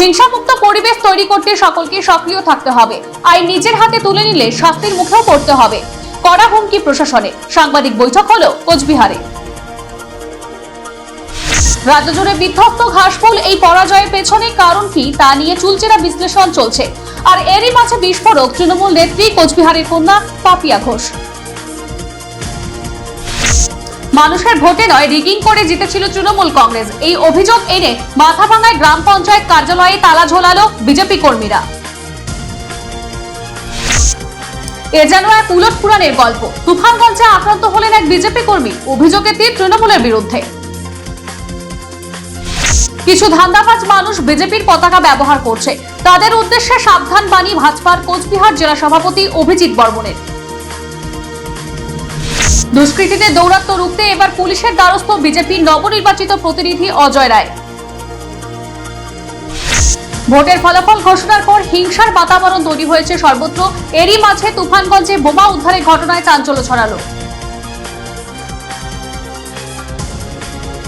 হিংসামুক্ত পরিবেশ তৈরি করতে সকলকে সক্রিয় থাকতে হবে। আইন নিজের হাতে তুলে নিলে শাস্তির মুখেও পড়তে হবে। কড়া হুমকি প্রশাসনে। সাংবাদিক বৈঠক হলো কোচবিহারে। রাজ্য জুড়ে বিধ্বস্ত ঘাসফুল। এই পরাজয়ের পেছনে কারণ কি তা নিয়ে চুলচেরা বিশ্লেষণ চলছে। আর এরই মাঝে বিস্ফোরক তৃণমূল নেত্রী কোচবিহারের কন্যা পাপিয়া ঘোষ। মানুষের ভোটে নয়, রিগিং করে জিতেছিল তৃণমূল কংগ্রেস। এই অভিযোগ এনে মাথাভাঙায় গ্রাম পঞ্চায়েত কার্যালয়ে তালা ঝোলালো বিজেপি কর্মীরা। এ যেন এক উলট পুরাণের গল্প। তুফানগঞ্জে আক্রান্ত হলেন এক বিজেপি কর্মী। অভিযোগে তীর তৃণমূলের বিরুদ্ধে। কিছু ধান্দাবাজ মানুষ বিজেপির পতাকা ব্যবহার করছে। তাদের উদ্দেশ্যে সাবধান বাণী ভাজপার কোচবিহার জেলা সভাপতি অভিজিৎ বর্মনের। দুষ্কৃতীদের দৌরাত্ম্য রুখতে এবার পুলিশের দ্বারস্থ বিজেপির নবনির্বাচিত প্রতিনিধি অজয় রায়। ভোটের ফলাফল ঘোষণার পর হিংসার বাতাবরণ তৈরি হয়েছে সর্বত্র। এরই মাঝে তুফানগঞ্জে বোমা উদ্ধারের ঘটনায় চাঞ্চল্য ছড়ালো।